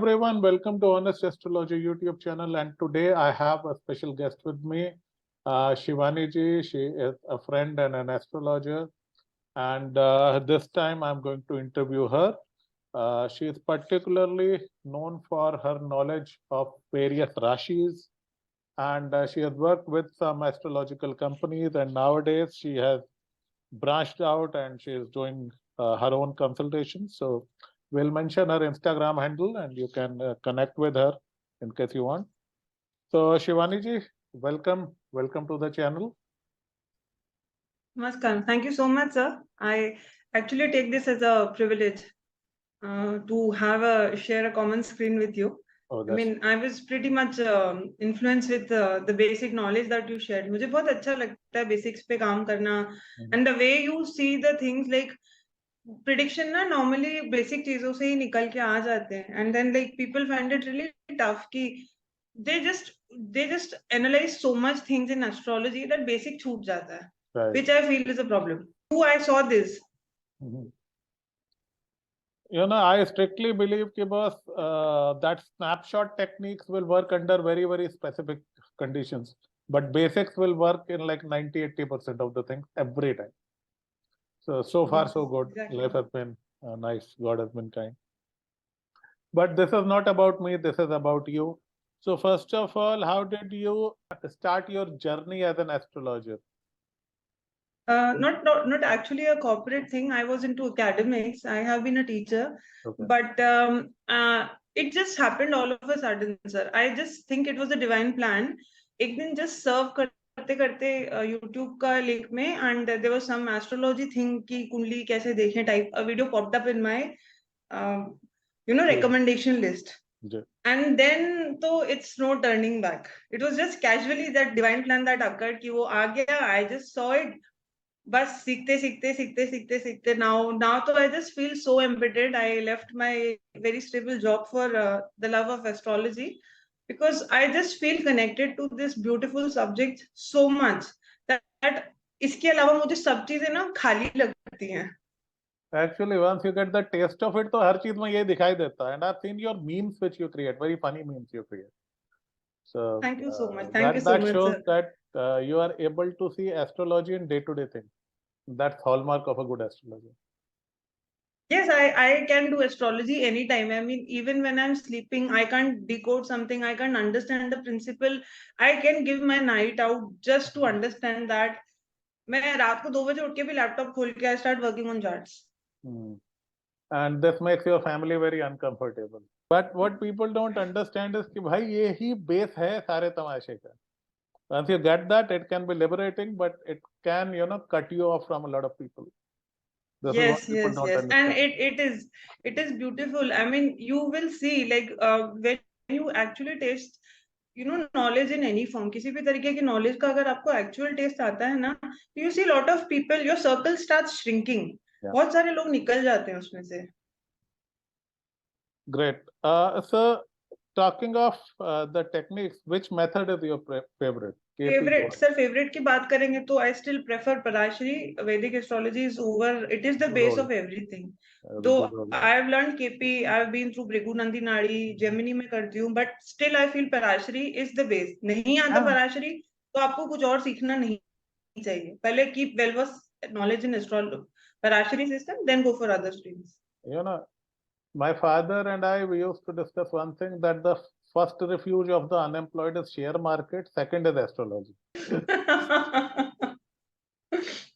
Everyone, welcome to Honest Astrology YouTube channel, and today I have a special guest with me, Shivani ji. She is a friend and an astrologer, and this time I'm going to interview her. She is particularly known for her knowledge of various rashis, and she has worked with some astrological companies, and nowadays she has branched out and she is doing her own consultations. So we'll mention her Instagram handle and you can connect with her in case you want. So Shivani ji, welcome to the channel. Namaskar. Thank you so much, sir. I actually take this as a privilege to share a common screen with you. Oh, I mean, I was pretty much influenced with the basic knowledge that you shared. मुझे बहुत अच्छा लगता है basics पे काम करना, and the way you see the things like prediction ना normally basic चीजों से ही निकल के आ जाते हैं, and then like people find it really tough कि they just analyze so much things in astrology that basic छूट जाता है, right. which I feel is a problem. I saw this. You know, I strictly believe that snapshot techniques will work under very, very specific conditions, but basics will work in like 90-80% of the things every time. So far so good. Exactly. Life has been nice. God has been kind. But this is not about me. This is about you. So first of all, how did you start your journey as an astrologer? Not actually a corporate thing. I was into academics. I have been a teacher, Okay. but it just happened all of a sudden, sir. I just think it was a divine plan. एक दिन just serve करते करते YouTube का link में, and there was some astrology thing कि कुंडली कैसे देखें type. A video popped up in my recommendation list. Yeah. And then so it's no turning back. It was just casually that divine plan that occurred कि वो आ गया. I just saw it. बस सीखते now तो I just feel so embedded. I left my very stable job for the love of astrology, because I just feel connected to this beautiful subject so much that इसके अलावा मुझे सब चीजें ना खाली लगती हैं. Actually, once you get the taste of it, तो हर चीज में ये दिखाई देता है. And I've seen your memes which you create, very funny memes you create. So thank you so much. Thank you so that much, shows sir. that you are able to see astrology in day-to-day things. That's hallmark of a good astrologer. Yes, I can do astrology anytime. I mean, even when I'm sleeping, I can't decode something. I can't understand the principle. I can give my night out just to understand that. मैं रात को 2 बजे उठ के भी laptop खोल के I start working on charts. And this makes your family very uncomfortable. But what people don't understand is कि भाई ये ही base है सारे तमाशे का. Once you get that, it can be liberating, but it can, cut you off from a lot of people. This Yes, is what people don't understand. and it is beautiful. I mean, you will see like when you actually taste, knowledge in any form. किसी भी तरीके की knowledge का अगर आपको actual taste आता है ना, you see lot of people, your circle starts shrinking. Yeah. बहुत सारे लोग निकल जाते हैं उसमें से. Great. So talking of the techniques, which method is your favorite? Favorite की बात करेंगे तो I still prefer Parashari. Vedic astrology is over. It is the base of everything. Though I have learned KP, I have been through Bhrigu Nandi Nadi, Gemini में करती हूँ, but still I feel Parashari is the base. नहीं आता Parashari तो आपको कुछ और सीखना नहीं चाहिए. पहले keep well-versed knowledge in astrology, Parashari system, then go for other streams. My father and I, we used to discuss one thing, that the first refuge of the unemployed is share market, second is astrology.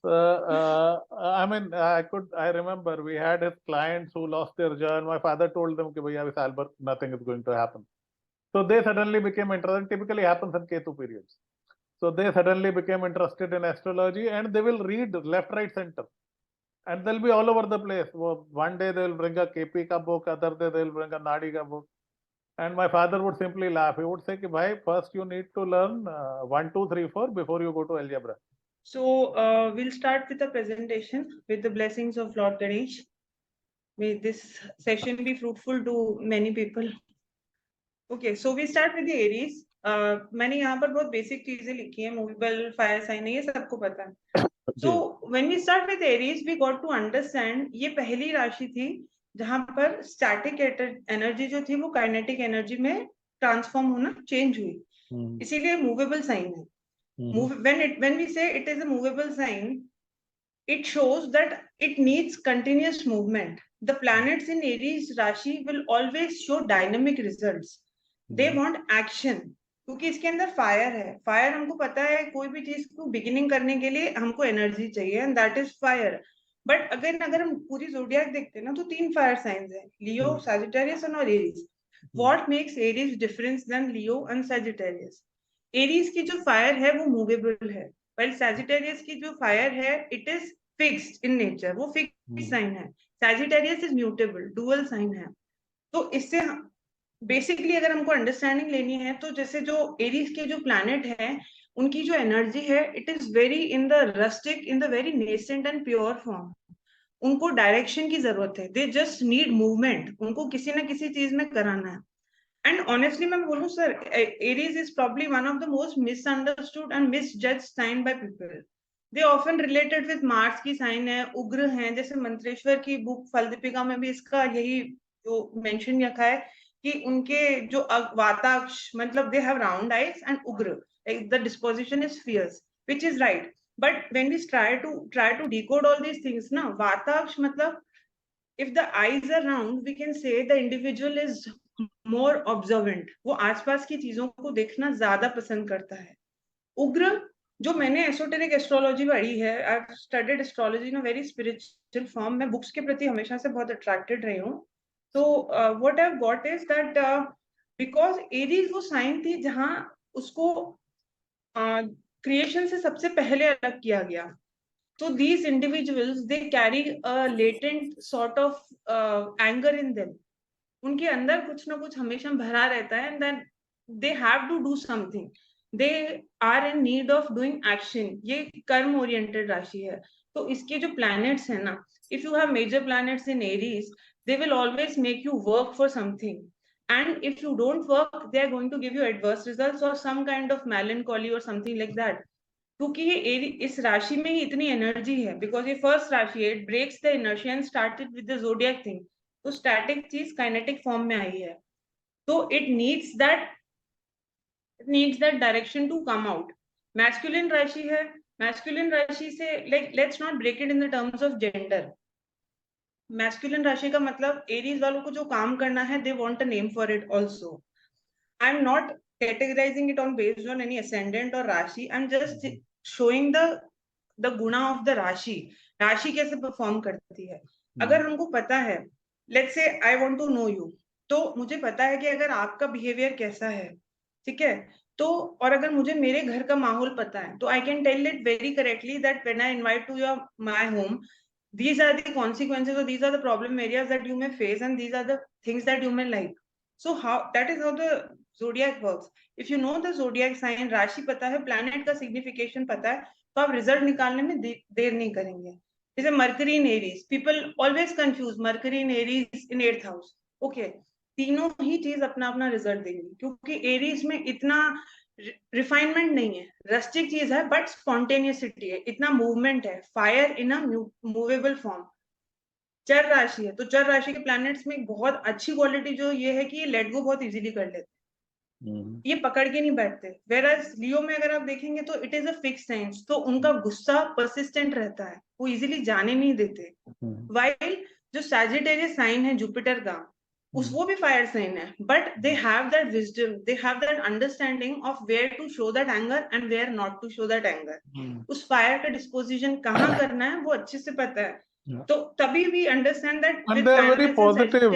I mean, I remember we had his clients who lost their job. My father told them, that nothing is going to happen. So they suddenly became interested. Typically happens in Ketu periods. So they suddenly became interested in astrology, and they will read left, right, center. And they'll be all over the place. One day they'll bring a KP ka book, other day they'll bring a Nadi ka book. And my father would simply laugh. He would say, "Bhai, first you need to learn 1, 2, 3, 4 before you go to algebra." So we'll start with a presentation with the blessings of Lord Ganesh. May this session be fruitful to many people. Okay, so we start with the Aries. मैंने यहाँ पर बहुत basic चीजें लिखी हैं, movable, fire sign, ये सबको पता है. So when we start with Aries, we got to understand ये पहली राशि थी जहां पर स्टैटिक एनर्जी जो थी वो काइनेटिक एनर्जी में ट्रांसफॉर्म होना चेंज हुई, इसीलिए मूवेबल साइन है. When we say it is a movable sign, it shows that it needs continuous movement. The planets in Aries Rashi will always show dynamic results. They want action, क्योंकि इसके अंदर fire है. Fire हमको पता है, कोई भी चीज को बिगिनिंग करने के लिए हमको एनर्जी चाहिए, and that is fire. But अगर हम पूरी जोडियाक देखते हैं ना, तो 3 फायर साइंस हैं, लियो, सजिटेरियस और Aries. What makes Aries difference than Leo and Sagittarius? Aries की जो फायर है वो मूवेबल है, while Sagittarius की जो फायर है it is fixed in nature, वो फिक्स्ड साइन है. Sagittarius is mutable, dual sign है. तो इससे बेसिकली अगर हमको अंडरस्टैंडिंग लेनी है, तो जैसे जो एरीज के जो प्लैनेट है उनकी जो एनर्जी है it is very in the rustic, in the very nascent and pure form. उनको डायरेक्शन की जरूरत है, दे जस्ट नीड मूवमेंट, उनको किसी ना किसी चीज में कराना है. And honestly, मैं बोलूं sir, Aries is probably one of the most misunderstood and misjudged sign by people. They often related with Mars की साइन है, उग्र हैं. जैसे मंत्रेश्वर की बुक फलदीपिका में भी इसका यही जो मेंशन रखा है कि उनके जो वाताक्ष, मतलब they have round eyes, and उग्र, the disposition is fierce, which is right. But when we try to decode all these things ना, वाताक्ष मतलब if the eyes are round, we can say the individual is more observant. वो आसपास की चीजों को देखना ज्यादा पसंद करता है. उग्र, जो मैंने एसोटेरिक एस्ट्रोलॉजी पढ़ी है, I have studied astrology in a very spiritual form. मैं बुक्स के प्रति हमेशा से बहुत अट्रैक्टेड रही हूँ. तो what I have got is that because Aries वो साइन थी जहां उसको क्रिएशन से सबसे पहले अलग किया गया. So these individuals, they carry a latent sort of anger in them. उनके अंदर कुछ ना कुछ हमेशा भरा रहता है, and then they have to do something. They are in need of doing action. ये कर्म oriented राशि है. तो इसके जो planets है ना, if you have major planets in Aries, they will always make you work for something. And if you don't work, they are going to give you adverse results or some kind of melancholy or something like that. क्योंकि ये इस राशि में ही इतनी energy है, because ये first राशि है, it breaks the inertia and started with the zodiac thing. तो स्टैटिक चीज काइनेटिक फॉर्म में आई है, तो it needs that direction to come out. Masculine राशि है, मैस्कुलिन राशि से like let's not break it in the terms of gender. Masculine राशि का मतलब एरीज वालों को जो काम करना है, they want a name for it also. I am not categorizing it on based on any ascendant or rashi. I'm just showing the guna of the rashi. राशि कैसे परफॉर्म करती है. अगर हमको पता है, let's say I want to know you, तो मुझे पता है कि अगर आपका बिहेवियर कैसा है, ठीक है, तो और अगर मुझे मेरे घर का माहौल पता है, तो I can tell it very correctly that when I invite to my home, these are the consequences or these are the problem areas that you may face and these are the things that you may like. So that is how the zodiac works. If you know the zodiac sign, राशि पता है, planet का signification पता है, तो आप result निकालने में देर नहीं करेंगे. जैसे mercury in Aries, people always confuse mercury in Aries in 8th house. Okay, तीनों ही चीज अपना अपना रिजल्ट देंगी, क्योंकि एरीज में इतना रिफाइनमेंट नहीं है, रस्टिक चीज है, बट स्पॉन्टेनियसिटी है, इतना मूवमेंट है, fire in a movable form. चर राशि है, तो चर राशि के प्लैनेट्स में बहुत अच्छी क्वालिटी जो ये है कि ये लेट गो बहुत इजीली कर लेते हैं, ये पकड़ के नहीं बैठते. वेराज लियो में अगर आप देखेंगे तो it is a fix science, तो उनका गुस्सा परसिस्टेंट रहता है, वो इजीली जाने नहीं देते. वाइल जो सैजिटेरियस साइन है जुपिटर का, वो भी फायर साइन है, but they have that wisdom, they have that understanding of where to show that anger and where not to show that anger. उस फायर का डिस्पोजिशन कहाँ करना है वो अच्छे से पता है. तो तभी we understand that and they are very positive.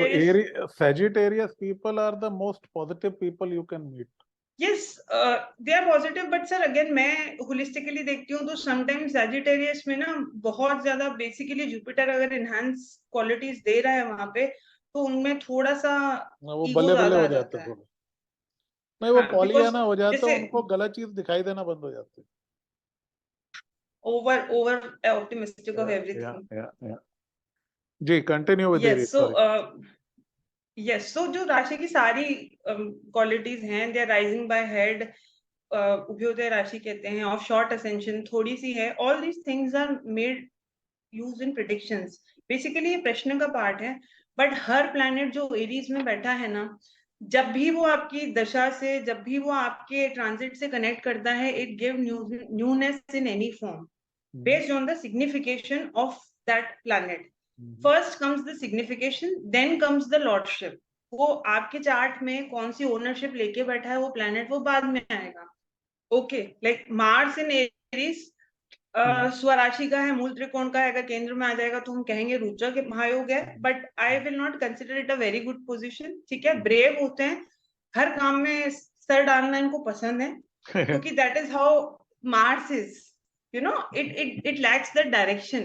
Sagittarius people are the most positive people you can meet. Yes, they are positive, but sir again मैं holistically देखती हूँ तो sometimes Sagittarius में ना बहुत ज्यादा basically Jupiter अगर enhance qualities दे रहा है वहाँ पे, तो उनमें थोड़ा सा वो बल्ले बल्ले हो जाते हैं, नहीं वो पॉलियाना हो जाता है, उनको गलत चीज दिखाई देना बंद हो जाती है. over optimistic of everything. Yeah. Ji, continue with yes, so yes, so जो राशि की सारी क्वालिटीज हैं, they are rising by head, उभयोदय राशि कहते हैं, of short ascension थोड़ी सी है, all these things are made use in predictions. Basically ये प्रश्न का पार्ट है. बट हर प्लैनेट जो एरीज में बैठा है ना, जब भी वो आपकी दशा से, जब भी वो आपके ट्रांजिट से कनेक्ट करता है, it give newness in any form based on the signification of that planet. First comes the signification, then comes the lordship. वो आपके चार्ट में कौन सी ओनरशिप लेके बैठा है वो प्लैनेट, वो बाद में आएगा. Okay, like Mars in Aries स्वराशि का है, मूल त्रिकोण का है, अगर केंद्र में आ जाएगा तो हम कहेंगे रोचक महायोग है, but I will not consider it a very good position. ठीक है, ब्रेव होते हैं, हर काम में सर डालना इनको पसंद है, क्योंकि that is how Mars is. You know, it lacks the direction.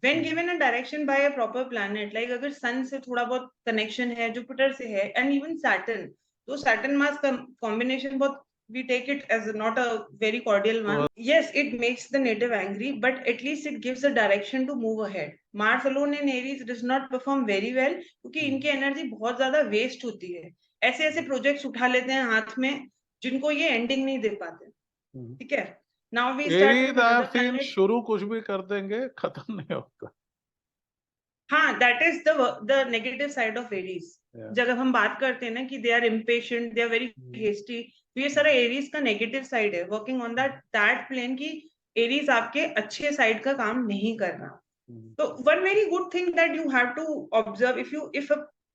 When given a direction by a proper planet, like अगर sun से थोड़ा बहुत connection है, Jupiter से है, and even Saturn, तो Saturn Mars combination बहुत, we take it as not a very cordial one. Yes, it makes the native angry, but at least it gives a direction to move ahead. Mars alone in Aries does not perform very well, क्योंकि इनकी energy बहुत ज्यादा waste होती है. ऐसे ऐसे projects उठा लेते हैं हाथ में जिनको ये ending नहीं दे पाते. ठीक है. Now we start with another planet. शुरू कुछ भी कर देंगे, खत्म नहीं होता. हाँ, that is the negative side of Aries. जब हम बात करते हैं ना कि they are impatient, they are very hasty, तो ये सारा Aries का negative side है. Working on that plane की Aries आपके अच्छे side का काम नहीं कर रहा. तो one very good thing that you have to observe, if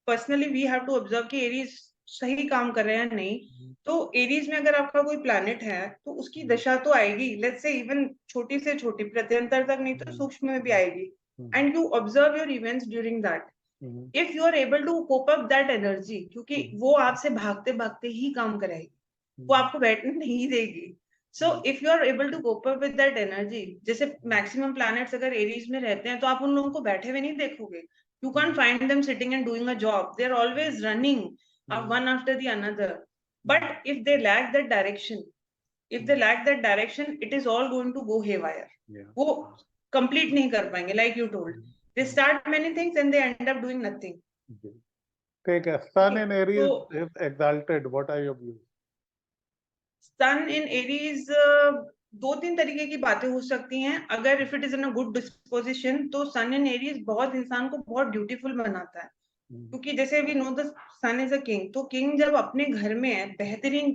personally we have to observe कि Aries सही काम कर रहे हैं नहीं, तो एरीज में अगर आपका कोई प्लैनेट है तो उसकी दशा तो आएगी, लेट्स से इवन छोटी से छोटी, प्रत्यंतर तक नहीं तो सूक्ष्म में भी आएगी, and you observe your events during that. If you are able to cope up that energy, क्योंकि वो आपसे भागते भागते ही काम कराएगी, वो आपको बैठने नहीं देगी. So if you are able to cope up with that energy, जैसे मैक्सिमम प्लैनेट्स अगर एरीज में रहते हैं तो आप उन लोगों को बैठे हुए नहीं देखोगे. You can find them sitting and doing a job, they are always running one after the another. But if they lack that direction, it is all going to go haywire. वो complete नहीं कर पाएंगे, like you told. They start many things and they end up doing nothing. ठीक है. Sun in Aries is exalted. What are your views? Sun in Aries, दो तीन तरीके की बातें हो सकती हैं. अगर if it is in a good disposition, तो Sun in Aries बहुत इंसान को बहुत beautiful बनाता है, क्योंकि जैसे we know the sun is a king, तो किंग जब अपने घर में है, बेहतरीन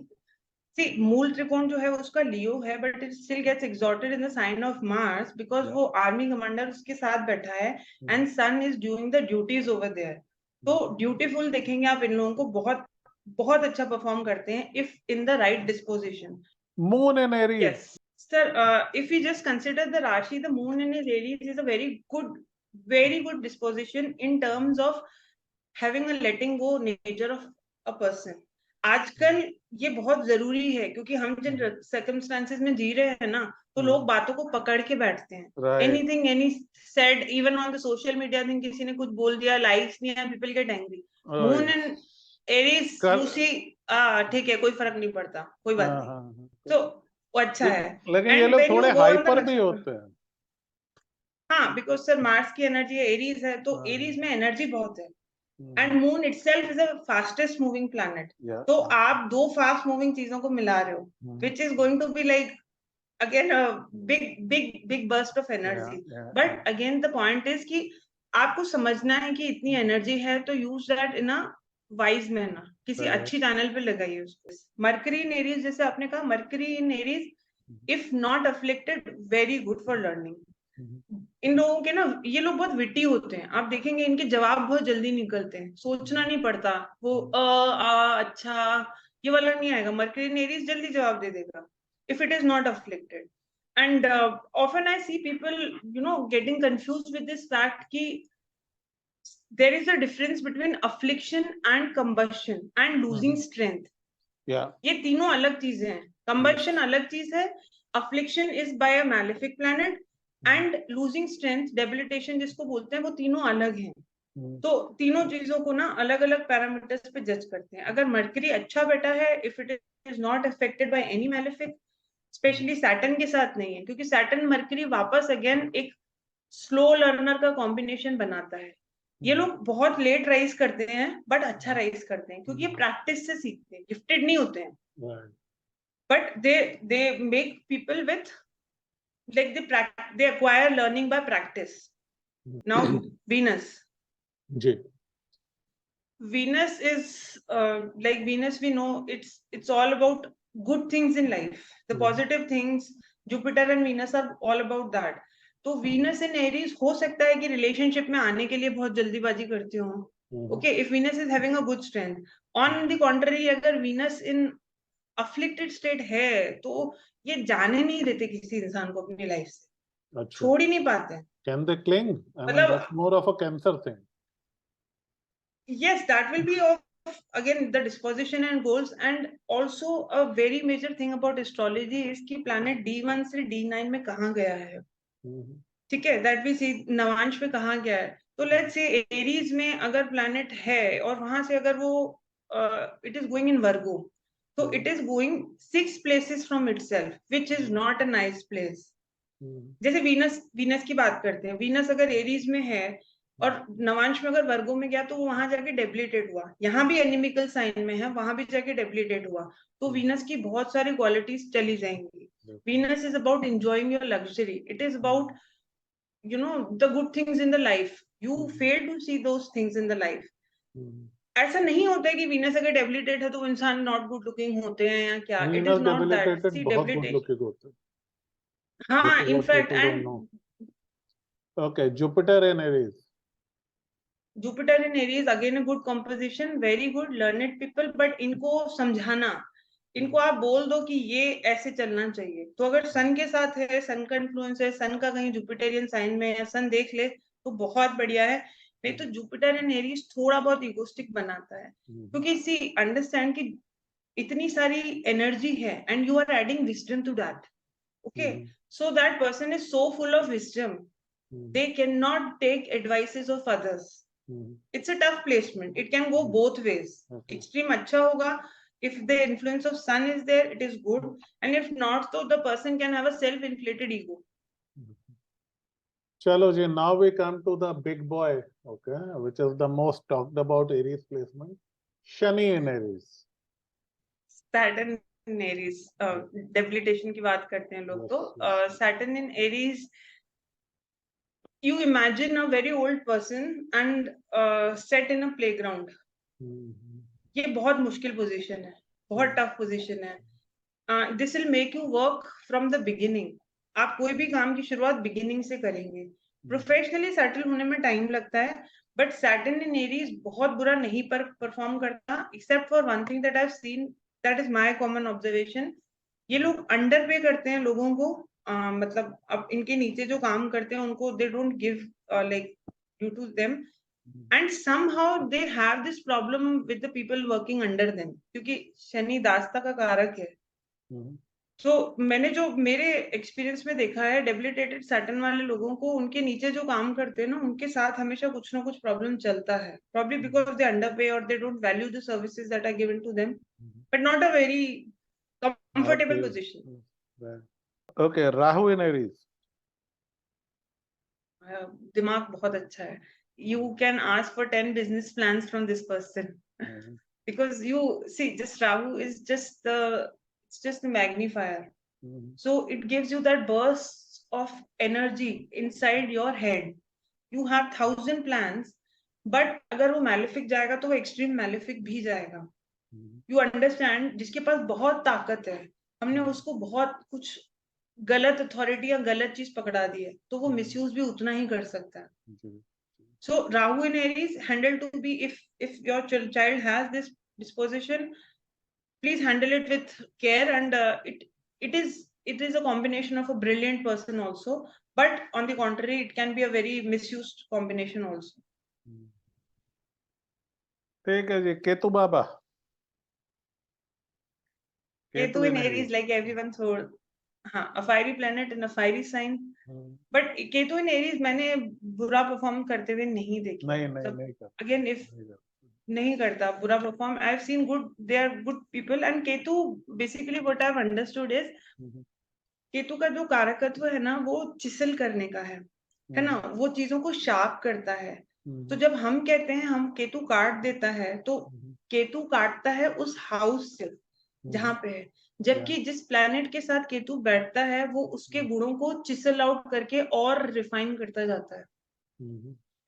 सी, मूल त्रिकोण जो है उसका लियो है, but it still gets exalted in the sign of Mars, because वो आर्मी कमांडर उसके साथ बैठा है, and sun is doing the duties over there. तो ब्यूटीफुल देखेंगे आप इन लोगों को, बहुत बहुत अच्छा परफॉर्म करते हैं if in the right disposition. Moon in Aries. Yes sir, if you just consider the rashi, the moon in Aries is a very good disposition in terms of having a letting go nature of a person. आजकल ये बहुत जरूरी है, क्योंकि हम जिन circumstances में जी रहे हैं ना, तो लोग बातों को पकड़ के बैठते हैं. Anything any said even on the social media thing, किसी ने कुछ बोल दिया, लाइक्स नहीं आया, people get angry. Moon and Aries, you see, ठीक है, कोई फर्क नहीं पड़ता, कोई बात नहीं, तो वो अच्छा है. लेकिन ये लोग थोड़े हाइपर भी होते हैं. हाँ, बिकॉज सर मार्स की एनर्जी एरीज है, तो एरीज में एनर्जी बहुत है, and moon itself is the fastest moving planet. तो आप दो फास्ट मूविंग चीजों को मिला रहे हो, which is going to be like again a big burst of energy. But again the point is कि आपको समझना है कि इतनी एनर्जी है, तो use that in a wise manner, किसी अच्छी चैनल पे लगाइए उसको. मरकरी इन एरीज, जैसे आपने कहा, Mercury in Aries if not afflicted, very good for learning. इन लोगों के ना, ये लोग बहुत विटी होते हैं, आप देखेंगे इनके जवाब बहुत जल्दी निकलते हैं, सोचना नहीं पड़ता. वो अच्छा, ये वाला नहीं आएगा. मरकरी इन एरीज जल्दी जवाब दे देगा if it is not afflicted. And often I see people, getting confused with this fact कि there is a difference between affliction and combustion and losing strength. ये तीनों अलग चीजें हैं. combustion अलग चीज है, affliction is by a malefic planet, and losing strength, debilitation जिसको बोलते हैं, वो तीनों अलग हैं. तो तीनों चीजों को ना अलग अलग पैरामीटर्स पे जज करते हैं. अगर मरकरी अच्छा बैठा है, if it is not affected by any malefic, specially Saturn के साथ नहीं है, क्योंकि सैटर्न मरकरी वापस अगेन एक स्लो लर्नर का कॉम्बिनेशन बनाता है. ये लोग बहुत लेट राइज करते हैं, बट अच्छा राइज करते हैं, क्योंकि ये प्रैक्टिस से सीखते हैं, गिफ्टेड नहीं होते हैं, but they make people with like they acquire learning by practice. Now Venus. जी. Venus is like Venus, we know it's all about good things in life, the positive things. Jupiter and Venus are all about that. तो Venus in Aries हो सकता है कि relationship में आने के लिए बहुत जल्दीबाजी करती हो. Okay, if Venus is having a good strength. On the contrary, अगर Venus in afflicted state है, तो ये जाने नहीं देते किसी इंसान को अपनी लाइफ से. अच्छा. छोड़ ही नहीं पाते. Can they cling? I mean, मतलब that's more of a Cancer thing. Yes, that will be of again the disposition and goals, and also a very major thing about astrology is कि planet D1 से D9 में कहाँ गया है. ठीक है, that we see Navamsa में कहाँ गया है. तो let's say एरीज में अगर planet है और वहां से अगर वो it is going in Virgo, so it is going 6 places from itself, which is not a nice place. जैसे वीनस की बात करते हैं, वीनस अगर एरीज में है और नवांश में अगर वर्गो में गया तो वो वहां जाके डेबिलिटेट हुआ. यहाँ भी एनिमिकल साइन में है, वहां भी जाके डेबिलिटेट हुआ. तो वीनस की बहुत सारी क्वालिटीज चली जाएंगी. Venus is about enjoying your luxury. It is about the good things in the life. You fail to see those things in the life. ऐसा नहीं होता है कि वीनस अगर डेबिलिटेट है तो इंसान नॉट गुड लुकिंग होते हैं या क्या. It is not that. See debilitate. हाँ, in fact and okay, Jupiter in Aries. Jupiter in Aries, again a good composition, very good, learned people, but इनको समझाना, इनको आप बोल दो कि ये ऐसे चलना चाहिए. तो अगर सन के साथ है, सन का इन्फ्लुएंस है, सन का कहीं जुपिटेरियन साइन में है, सन देख ले तो बहुत बढ़िया है. नहीं तो जुपिटर इन एरीज थोड़ा बहुत इगोस्टिक बनाता है, क्योंकि सी अंडरस्टैंड कि इतनी सारी एनर्जी है and you are adding wisdom to that. Okay, so that person is so full of wisdom, they cannot take advices of others. It's a tough placement. It can go both ways. Extreme अच्छा होगा. If the influence of sun is there, it is good, and if not, so the person can have a self-inflated ego. Chalo ji, now we come to the big boy, okay, which is the most talked about Aries placement. Shani in Aries. Saturn in Aries. Debilitation की बात करते हैं लोग तो. Saturn in Aries. You imagine a very old person and set in a playground. ये बहुत मुश्किल position है, बहुत टफ पोजीशन है. This will make you work from the beginning. आप कोई भी काम की शुरुआत बिगिनिंग से करेंगे. प्रोफेशनली सेटल होने में टाइम लगता है, बट सैटर्न इन एरीज बहुत बुरा नहीं परफॉर्म करता, except for one thing that I have seen, that is my common observation. ये लोग अंडर पे करते हैं लोगों को. मतलब अब इनके नीचे जो काम करते हैं उनको they don't give like due to them, and somehow they have this problem with the people working under them, क्योंकि शनि दास्ता का कारक है. तो मैंने जो मेरे एक्सपीरियंस में देखा है, डेबिलिटेटेड सैटर्न वाले लोगों को उनके नीचे जो काम करते हैं ना, उनके साथ हमेशा कुछ ना कुछ प्रॉब्लम चलता है. Probably because they under pay और they don't value the services that are given to them, but not a very comfortable position. Okay, Rahu in Aries. दिमाग बहुत अच्छा है. You can ask for 10 business plans from this person. Because you see, just Rahu is just the magnifier. So it gives you that burst of energy inside your head. You have 1,000 plans, but अगर वो malefic जाएगा तो वो extreme malefic भी जाएगा. You understand, जिसके पास बहुत ताकत है, हमने उसको बहुत कुछ गलत अथॉरिटी या गलत चीज पकड़ा दी है, तो वो मिसयूज भी उतना ही कर सकता है. So Rahu in Aries handle to be, if your child has this disposition, please handle it with care, and it is a combination of a brilliant person also, but on the contrary it can be a very misused combination also. ठीक है जी. केतु बाबा. Ketu in Aries, like everyone told, हाँ, a fiery planet in a fiery sign. But Ketu in Aries मैंने बुरा perform करते हुए नहीं देखा. नहीं करता. Again, if नहीं करता बुरा perform, I have seen good, they are good people. And Ketu, basically what I have understood is, Ketu का जो कारकत्व है ना, वो चिसल करने का है ना, वो चीजों को शार्प करता है. तो जब हम कहते हैं हम केतु काट देता है, तो केतु काटता है उस हाउस से जहां पे है, जबकि जिस प्लैनेट के साथ केतु बैठता है वो उसके गुणों को चिसल आउट करके और रिफाइन करता जाता है.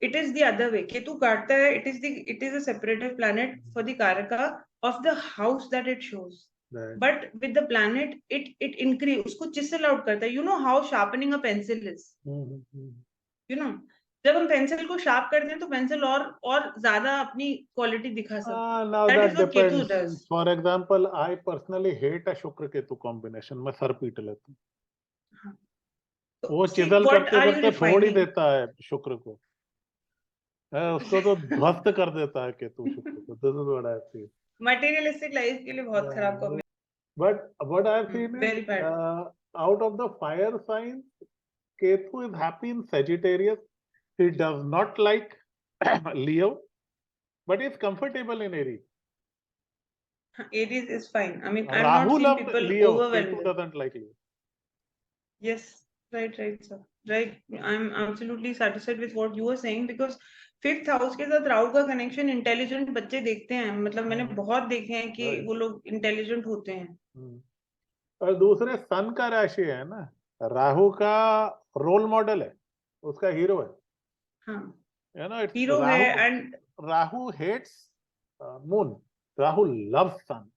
it is the other way. Ketu Karta hai, it is a separated planet for the Karaka of the house that it shows. Right. But with the planet, it increase, उसको chisel out करता है. You know how sharpening a pencil is. You know, जब हम pencil को sharp करते हैं तो pencil और ज्यादा अपनी क्वालिटी दिखा सकती है. Now That that is what Ketu depends. does. For example, I personally hate a शुक्र केतु combination. मैं सर पीट लेता हूँ. वो See, चिजल what करते are you करते फोड़ ही refining? देता है शुक्र को. उसको तो ध्वस्त कर देता है केतु शुक्र को. This is what I see. Materialistic life के लिए बहुत खराब combination. But what I've seen Very is, bad. out of the fire signs, Ketu is happy in Sagittarius. He does not like Leo, but he's comfortable in Aries. Aries is fine. I mean, I've Rahu not seen loved people Leo. overwhelmed. Ketu doesn't like Leo. Yes, right, sir. Right. I'm absolutely satisfied with what you were saying because fifth house के साथ राहु का connection intelligent बच्चे देखते हैं. मतलब मैंने बहुत देखे हैं कि वो लोग इंटेलिजेंट होते हैं. और दूसरे सन का राशि है ना, राहु का रोल मॉडल है, उसका हीरो है. हाँ, you know, it's हीरो है. And Rahu hates moon. Rahu loves sun.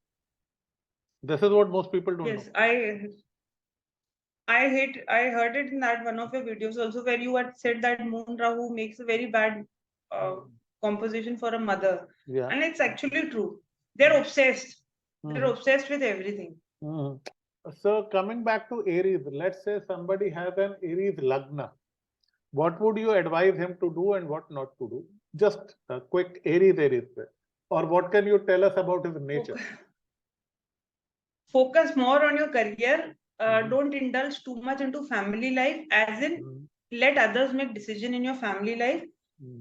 This is what most people don't yes, know. I heard it in that one of your videos also where you had said that Moon Rahu makes a very bad composition for a mother. Yeah. And it's actually true. They're obsessed. They're obsessed with everything. So coming back to Aries, let's say somebody has an Aries Lagna. What would you advise him to do and what not to do? Just a quick Aries. Or what can you tell us about his nature? Focus more on your career. Don't indulge too much into family life, as in let others make decision in your family life.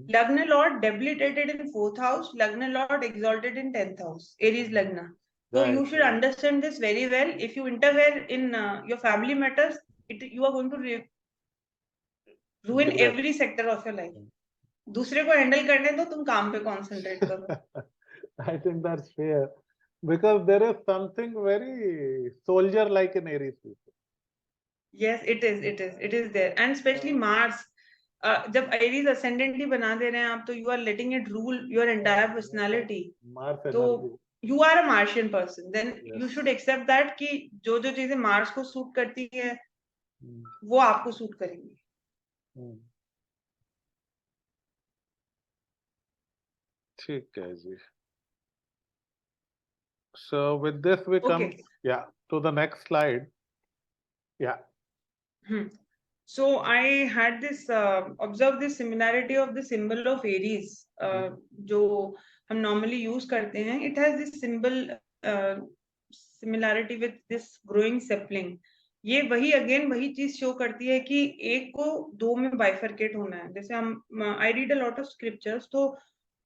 Lagna Lord debilitated in 4th house, Lagna Lord exalted in 10th house, Aries Lagna. So you should understand this very well. If you interfere in your family matters, you are going to ruin every sector of your life. दूसरे को handle करने दो, तुम काम पे concentrate करो. I think that's fair. Because there is something very soldier-like in Aries people. Yes, it is there, and especially Mars. जब Aries ascendant ही बना दे रहे हैं आप, तो you are letting it rule your entire personality. Mars तो energy. you are a Martian person, then you should accept that कि जो चीजें Mars को सूट करती है, वो आपको सूट करेंगी. ठीक है जी. So with this we come to the next slide. So I had this observe this similarity of the symbol of Aries, जो हम normally use करते हैं. It has this symbol similarity with this growing sapling. ये वही चीज show करती है कि एक को दो में बाइफरकेट होना है. जैसे हम I read a lot of scriptures, तो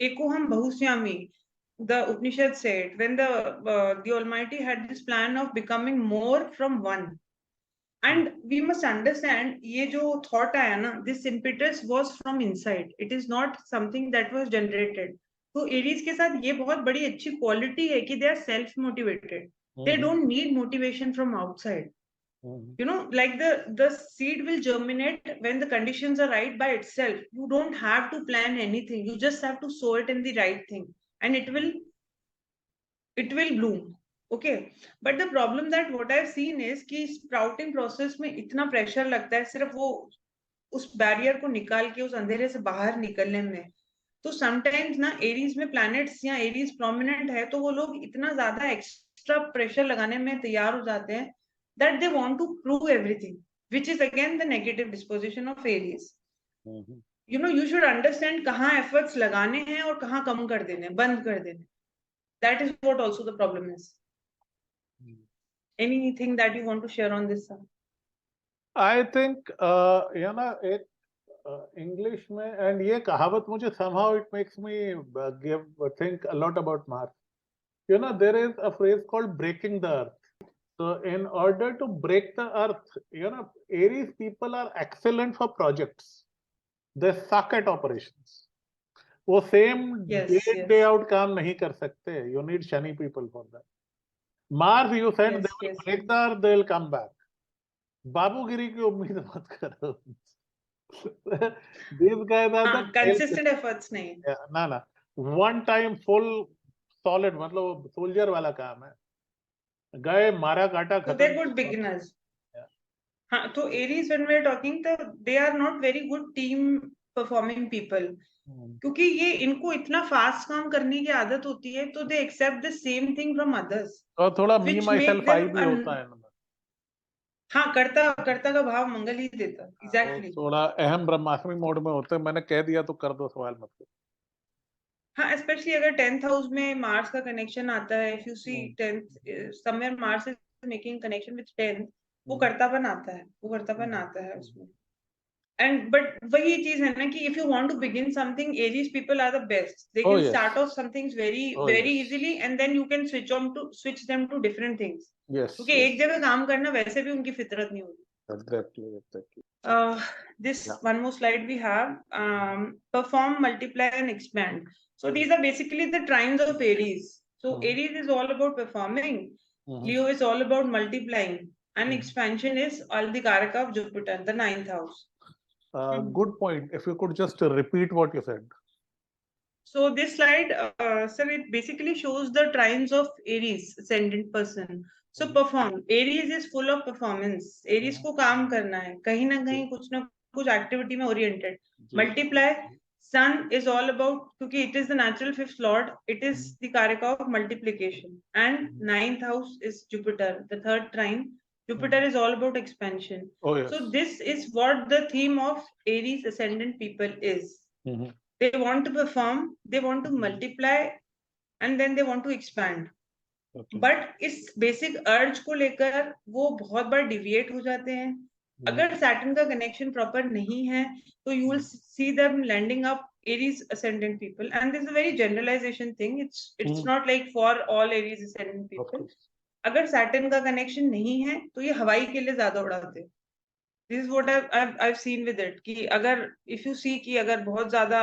एक को हम बहुश्यामी, the Upanishad said, when the Almighty had this plan of becoming more from one. And we must understand, ये जो thought आया ना, this impetus was from inside. It is not something that was generated. तो Aries के साथ ये बहुत बड़ी अच्छी quality है कि they are self-motivated. They don't need motivation from outside. You know, like the seed will germinate when the conditions are right by itself. You don't have to plan anything. You just have to sow it in the right thing, and it will bloom. Okay, but the problem that what I've seen is कि sprouting process में इतना pressure लगता है सिर्फ वो उस barrier को निकाल के उस अंधेरे से बाहर निकलने में. तो sometimes ना Aries में planets या Aries prominent है, तो वो लोग इतना ज़्यादा extra pressure लगाने में तैयार हो जाते हैं that they want to prove everything, which is again the negative disposition of Aries. You know, you should understand कहाँ efforts लगाने हैं और कहाँ कम कर देने, बंद कर देने. That is what also the problem is. Anything that you want to share on this, sir? I think you know, एक English में, and ये कहावत मुझे somehow it makes me think a lot about Mars. You know, there is a phrase called breaking the earth. So in order to break the earth, you know, Aries people are excellent for projects. They suck at operations. वो same day out काम नहीं कर सकते. You need Shani people for that. Mars, you said they will break the earth, they will come back. बाबूगिरी की उम्मीद मत करो. These guys are the consistent efforts नहीं है. ना ना one time full solid मतलब सोल्जर वाला काम है. गए मारा काटा So they're खत्म. good beginners. Yeah. हाँ, तो एरीज when we're talking तो they are not very good team performing people. क्योंकि ये इनको इतना फास्ट काम करने की आदत होती है तो they accept the same thing from others. और थोड़ा me Which my make self I them भी होता है इनमें. हाँ, कर्ता कर्ता का भाव मंगल ही देता. वो एग्जैक्टली. थोड़ा अहम ब्रह्मास्मि मोड में होते हैं. मैंने कह दिया तो कर दो, सवाल मत करो. हाँ, स्पेशली अगर 10th हाउस में मार्स का कनेक्शन आता है. If you see 10th somewhere Mars is making connection with 10th, वो कर्तापन आता है. वो कर्तापन आता है उसमें. एंड बट वही चीज है ना कि if you want to begin something, Aries people are the best. They Oh can yes. Start off some things very Oh very yes. Easily and then you can switch them to different things. Yes. क्योंकि एक जगह काम करना वैसे भी उनकी फितरत नहीं होती. Exactly. Exactly. This Yeah. one more slide we have, perform, multiply and expand. So these are basically the trines of Aries. So Aries is all about performing, Leo is all about multiplying, and expansion is all the karaka of Jupiter, the 9th house. Good point. If you could just repeat what you said. So this slide, sir, it basically shows the trines of Aries, ascendant person. So perform. Aries is full of performance. Aries को काम करना है. कहीं ना कहीं कुछ ना कुछ activity में oriented. Multiply. Sun is all about, क्योंकि it is the natural fifth lord. It is the karaka of multiplication. And 9th house is Jupiter, the third trine. Jupiter is all about expansion. Oh yes. So this is what the theme of Aries ascendant people is. They want to perform, they want to multiply, and then they want to expand. Okay. But इस basic urge को लेकर वो बहुत बार deviate हो जाते हैं. अगर Saturn का connection proper नहीं है तो you will see them landing up Aries ascendant people, and this is a very generalization thing. It's not like for all Aries ascendant people. अगर Saturn का connection नहीं है तो ये हवाई के लिए ज्यादा उड़ाते हैं. This is what I've seen with it. कि अगर if you see कि अगर बहुत ज्यादा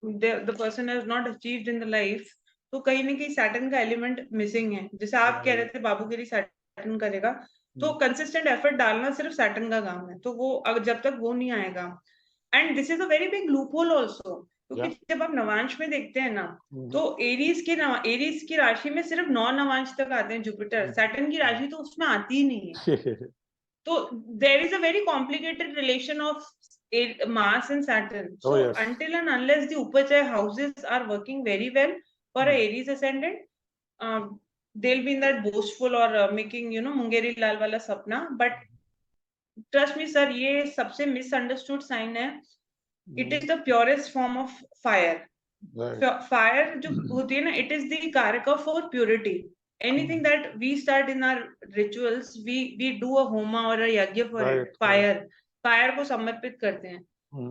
the person has not achieved in the life, तो कहीं ना कहीं Saturn का element missing है. जैसे आप कह रहे थे बाबू के लिए Saturn करेगा, तो consistent effort डालना सिर्फ Saturn का काम है. तो वो जब तक वो नहीं आएगा, and this is a very big loophole also. क्योंकि जब आप नवांश में देखते हैं ना, तो एरीज की राशि में सिर्फ 9 नवांश तक आते हैं जुपिटर. सैटर्न की राशि तो उसमें आती ही नहीं है. So there is a very complicated relation of Mars and Saturn. So until and unless the Upachaya houses are working very well for a Aries ascendant, they'll be in that boastful or making, Mungeri Lal wala sapna. But trust me, sir, ये सबसे misunderstood sign है. It is the purest form of fire. Fire जो होती है ना, it is the karaka for purity. Anything that we start in our rituals, we do a homa or a yagya for it. Fire को समर्पित करते हैं.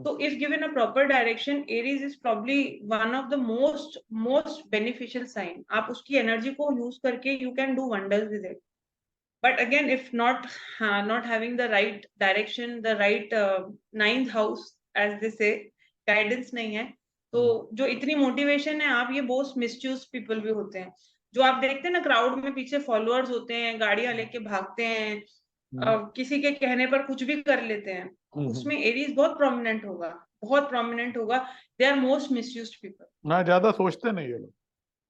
So if given a proper direction, Aries is probably one of the most beneficial sign. आप उसकी energy को use करके you can do wonders with it. But again, if not having the right direction, the right 9th house, as they say, guidance नहीं है, तो जो इतनी motivation है, आप ये बहुत मिसयूज पीपल भी होते हैं. जो आप देखते हैं ना क्राउड में पीछे फॉलोअर्स होते हैं, गाड़ियां लेके भागते हैं, किसी के कहने पर कुछ भी कर लेते हैं, उसमें एरीज बहुत प्रोमिनेंट होगा. They are most misused people. ना ज्यादा सोचते नहीं ये लोग.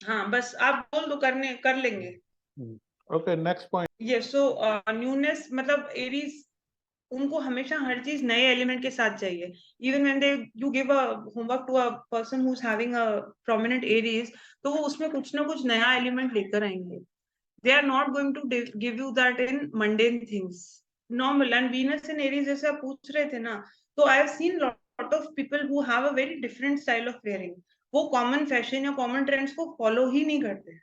हाँ, बस आप बोल दो कर लेंगे. Okay, next point. Yes, so newness, मतलब एरीज उनको हमेशा हर चीज नए एलिमेंट के साथ चाहिए. Even when you give a homework to a person who's having a prominent Aries, तो वो उसमें कुछ ना कुछ नया एलिमेंट लेकर आएंगे. They are not going to give you that in mundane things. Normal. And Venus in Aries, जैसे आप पूछ रहे थे ना, तो I have seen lot of people who have a very different style of wearing. वो common fashion या common trends को follow ही नहीं करते.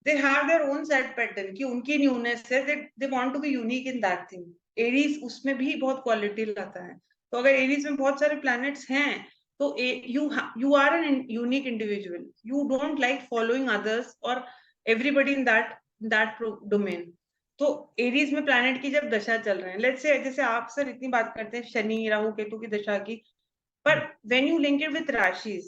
They have their own set pattern कि उनकी newness है. They want to be unique in that thing. Aries उसमें भी बहुत quality लाता है. तो अगर Aries में बहुत सारे planets हैं, तो you are an unique individual. You don't like following others or everybody in that domain. तो Aries में planet की जब दशा चल रहे हैं, let's say जैसे आप सर इतनी बात करते हैं शनि राहु केतु की दशा की, पर when you link it with rashis,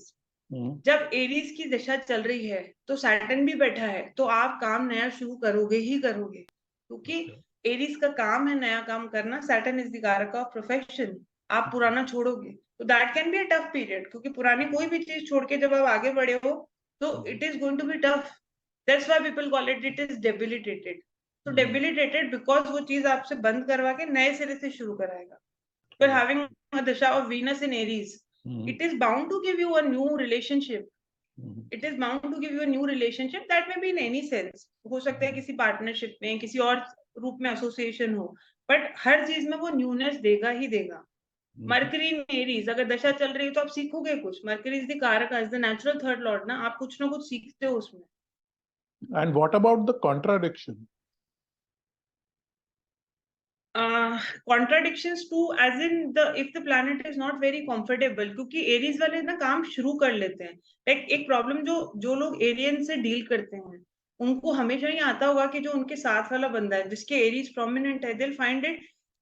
जब एरीज की दशा चल रही है तो सैटर्न भी बैठा है, तो आप काम नया शुरू करोगे ही करोगे, क्योंकि एरीज का काम है नया काम करना. सैटर्न इज द कारक ऑफ प्रोफेशन. आप पुराना छोड़ोगे, तो that can be a tough period, क्योंकि पुरानी कोई भी चीज छोड़ के जब आप आगे बढ़े हो तो it is going to be tough. That's why people call it is debilitated. तो डेबिलिटेटेड बिकॉज वो चीज आपसे बंद करवा के नए सिरे से शुरू कराएगा. But having a dasha of Venus in Aries, it is bound to give you a new relationship. It is bound to give you a new relationship that may be in any sense. हो सकता है किसी partnership में, किसी और रूप में association हो, बट हर चीज में वो न्यूनेस देगा ही देगा. मरकरी इन एरीज अगर दशा चल रही है तो आप सीखोगे कुछ. मरकरी इज द कारक, is the natural third Lord ना, आप कुछ ना कुछ सीखते हो उसमें. And what about the contradiction? Contradictions too, as in if the planet is not very comfortable, क्योंकि एरीज वाले ना काम शुरू कर लेते हैं. लाइक एक प्रॉब्लम जो लोग एरियन से डील करते हैं उनको हमेशा ही आता होगा कि जो उनके साथ वाला बंदा है जिसके एरीज प्रोमिनेंट है, they'll find it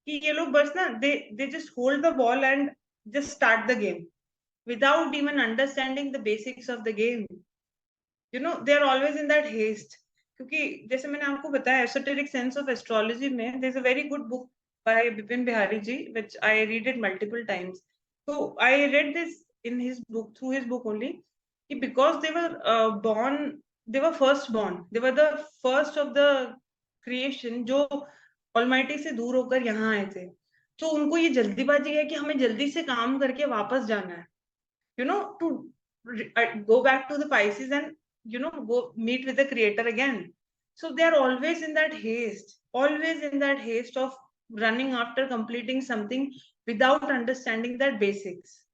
कि ये लोग बस ना they just hold the ball and just start the game without even understanding the basics of the game. You know, they are always in that haste. क्योंकि जैसे मैंने आपको बताया एसोटेरिक सेंस ऑफ एस्ट्रोलॉजी में there is a very good book by Bipin Bihari ji which I read it multiple times. So I read this in his book, through his book only, because they were born, they were first born, they were the first of the creation जो almighty से दूर होकर यहाँ आए थे. तो उनको ये जल्दीबाजी है कि हमें जल्दी से काम करके वापस जाना है, you know, to go back to the Pisces and, you know, go meet with the creator again. So they are always in that haste of running after completing something without understanding that basics.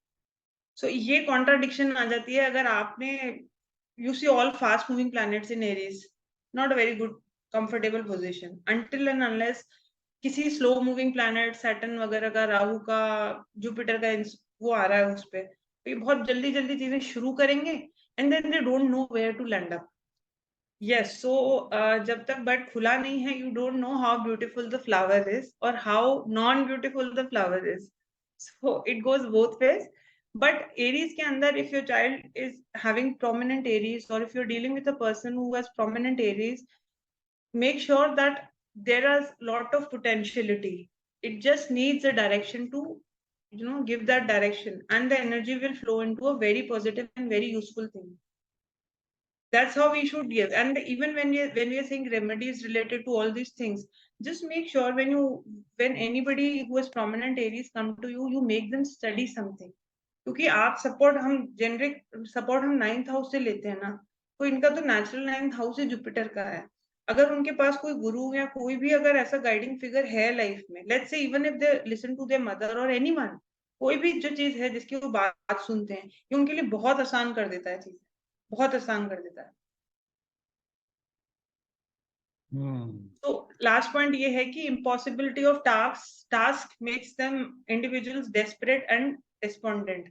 So ये contradiction आ जाती है अगर आपने, you see all fast moving planets in Aries, not a very good comfortable position until and unless किसी slow moving planet Saturn वगैरह का, राहु का, Jupiter का वो आ रहा है उस पे, तो ये बहुत जल्दी जल्दी चीजें शुरू करेंगे and then they don't know where to land up. Yes, so जब तक बट खुला नहीं है, you don't know how beautiful the flower is or how non-beautiful the flower is. So it goes both ways. But Aries के अंदर, if your child is having prominent Aries or if you're dealing with a person who has prominent Aries, make sure that there is lot of potentiality. It just needs a direction to, you know, give that direction, and the energy will flow into a very positive and very useful thing. That's how we should give. And even when we are saying remedies related to all these things, just make sure when anybody who has prominent Aries come to you, you make them study something. क्योंकि आप support, हम generic support हम 9th house से लेते हैं ना, तो इनका तो नेचुरल 9th हाउस ही जुपिटर का है. अगर उनके पास कोई गुरु या कोई भी अगर ऐसा गाइडिंग फिगर है लाइफ में, let's say even if they listen to their mother और एनीवन, कोई भी जो चीज है जिसकी वो बात सुनते हैं, ये उनके लिए बहुत आसान कर देता है चीज, बहुत आसान कर देता है. तो लास्ट पॉइंट ये है कि impossibility of task makes them individuals desperate and despondent.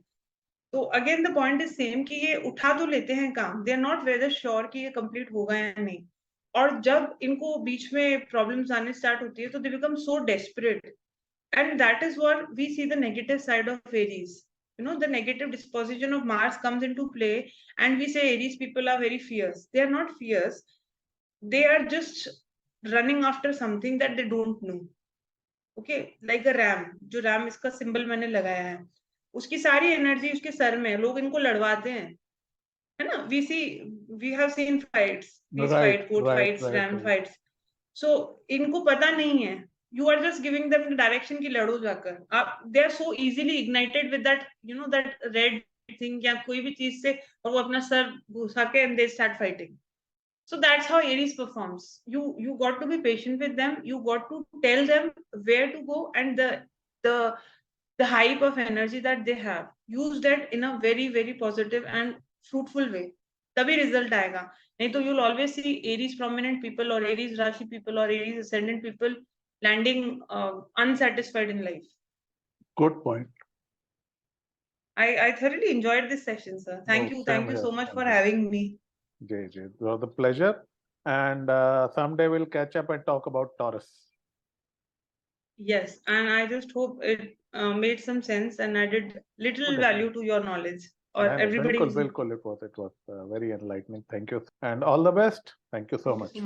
तो again the point is same कि ये उठा तो लेते हैं काम, they are not whether sure कि ये कंप्लीट होगा या नहीं. और जब इनको बीच में प्रॉब्लम्स आने स्टार्ट होती है तो they become so desperate, and that is what we see the negative side of Aries. You know, the negative disposition of Mars comes into play, and we say Aries people are very fierce. They are not fierce. They are just running after something that they don't know. Okay, like a ram. जो ram इसका symbol मैंने लगाया है, उसकी सारी energy उसके sir में, लोग इनको लड़वाते हैं, है ना. we have seen fights, these fight, court fights, ram fights. So इनको पता नहीं है, you are just giving them the direction की लड़ो जाकर. आप, they are so easily ignited with that, you know, that red thing या कोई भी चीज से, और वो अपना सर घुसा के and they start fighting. So that's how Aries performs. You got to be patient with them. You got to tell them where to go, and the hype of energy that they have, use that in a very very positive and fruitful way. तभी result आएगा. नहीं तो you'll always see Aries prominent people or Aries Rashi people or Aries ascendant people landing unsatisfied in life. Good point. I thoroughly enjoyed this session, sir. Thank you so much for having me. Jay, it was a pleasure, and someday we'll catch up and talk about Taurus. Yes, and I just hope it made some sense and added little value to your knowledge, or everybody. Bilkul, it was very enlightening. Thank you, and all the best. Thank you so much.